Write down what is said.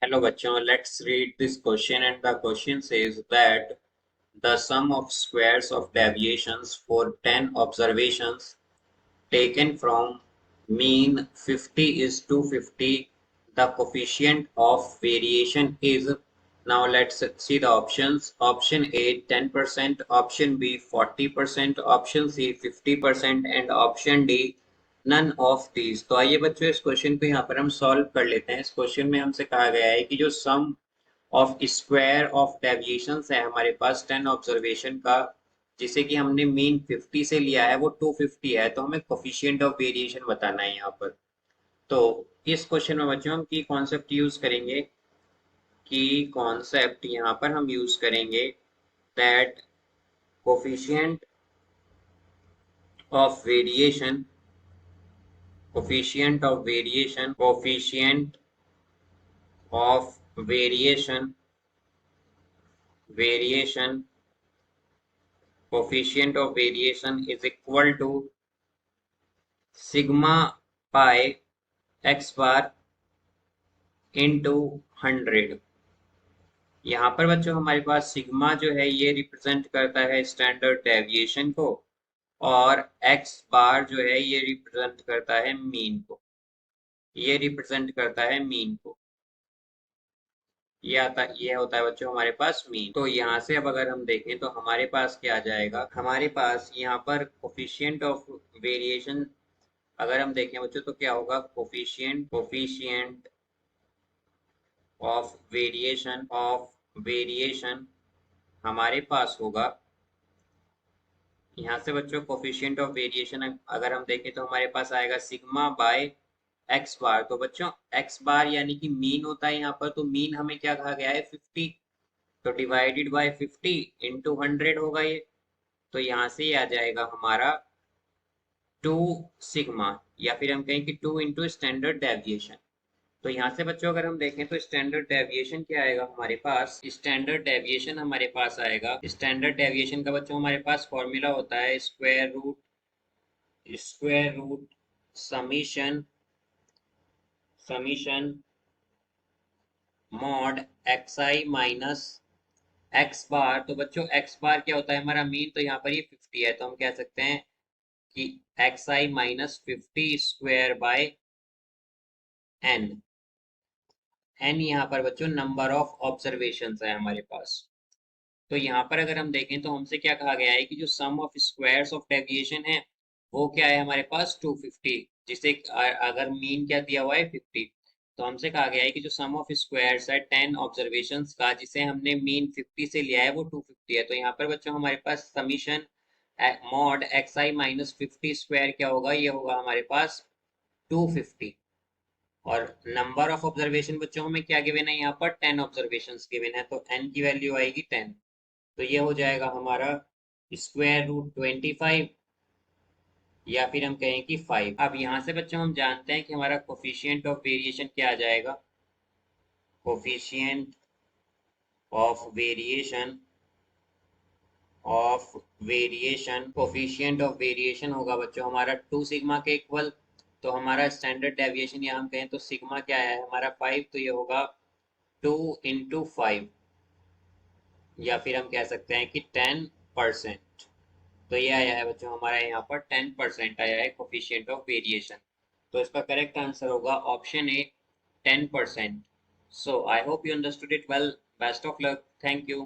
Hello बच्चों, let's read this question and the question says that the sum of squares of deviations for 10 observations taken from mean 50 is 250. The coefficient of variation is, now let's see the options. Option A 10%, option B 40%, option C 50% and option D none of these. तो आइए बच्चों इस question को यहाँ पर हम solve कर लेते हैं। इस क्वेश्चन में हमसे कहा गया है कि जो सम ऑफ स्क्वायर ऑफ डेविएशंस है हमारे पास 10 ऑब्जर्वेशन का, जिसे कि हमने मीन 50 से लिया है, वो 250 है। तो हमें कोफिशिएंट ऑफ वेरिएशन बताना है यहाँ पर। तो इस क्वेश्चन में बच्चों हम की कॉन्सेप्ट यूज करेंगे, की कॉन्सेप्ट यहाँ पर हम यूज करेंगे that coefficient of variation, coefficient of variation, coefficient of variation, variation, coefficient of variation is equal to sigma pi x bar into 100। यहाँ पर बच्चों हमारे पास सिग्मा जो है ये रिप्रेजेंट करता है स्टैंडर्ड डेविएशन को, और एक्स बार जो है ये रिप्रेजेंट करता है मीन को, ये रिप्रेजेंट करता है मीन को। ये होता है बच्चों हमारे पास मीन। तो यहाँ से अब अगर हम देखें तो हमारे पास क्या आ जाएगा, हमारे पास यहाँ पर कोफिशिएंट ऑफ वेरिएशन अगर हम देखें बच्चों तो क्या होगा, कोफिशिएंट ऑफ वेरिएशन हमारे पास होगा। यहाँ से बच्चों कोफिशिएंट ऑफ वेरिएशन अगर हम देखें तो हमारे पास आएगा सिग्मा बाय एक्स बार। तो बच्चों एक्स बार यानी कि मीन होता है यहाँ पर, तो मीन हमें क्या कहा गया है 50, तो डिवाइडेड बाय 50 इंटू 100 होगा ये। तो यहाँ से ये आ जाएगा हमारा 2 सिग्मा, या फिर हम कहें कि 2 इंटू स्टैंडर्ड डेविएशन। तो यहाँ से बच्चों अगर हम देखें तो स्टैंडर्ड डेविएशन क्या आएगा हमारे पास, स्टैंडर्ड डेविएशन हमारे पास आएगा, स्टैंडर्ड डेविएशन का बच्चों हमारे पास फॉर्मूला होता है square root summation summation mod xi minus x bar. तो बच्चों एक्स बार क्या होता है हमारा मीन, तो यहाँ पर ये 50 है, तो हम कह सकते हैं कि xi minus 50 square by n। n यहाँ पर बच्चों नंबर ऑफ ऑब्जर्वेशन है हमारे पास। तो यहाँ पर अगर हम देखें तो हमसे क्या कहा गया है कि जो सम ऑफ स्क्वायर्स ऑफ डेविएशन है वो क्या है हमारे पास 250, जिसे अगर मीन क्या दिया हुआ है 50। तो हमसे कहा गया है कि जो सम ऑफ स्क्वायर्स है 10 ऑब्जर्वेशंस का, जिसे हमने मीन 50 से लिया है, वो 250 है। तो यहाँ पर बच्चों हमारे पास summation mod xi minus 50 square क्या होगा, ये होगा हमारे पास 250। और नंबर ऑफ ऑब्जर्वेशन बच्चों हमें क्या गिवन है यहाँ पर 10 ऑब्जर्वेशन गिवन है, तो n की वैल्यू आएगी 10। तो ये हो जाएगा हमारा √25, या फिर हम कहें कि 5। अब यहाँ से बच्चों हम जानते हैं कि हमारा कोफिशिएंट ऑफ वेरिएशन क्या आ जाएगा, coefficient of variation coefficient of variation होगा बच्चों हमारा 2 सिग्मा के इक्वल। तो हमारा स्टैंडर्ड डेविएशन या हम कहें तो सिग्मा क्या है हमारा 5, तो ये होगा 2 इंटू 5, या फिर हम कह सकते हैं कि 10%। तो ये आया है बच्चों हमारा यहाँ पर 10% आया है कोफिशिएंट ऑफ वेरिएशन। तो इसका करेक्ट आंसर होगा option A 10%। So I hope you understood it well. Best of luck, thank you.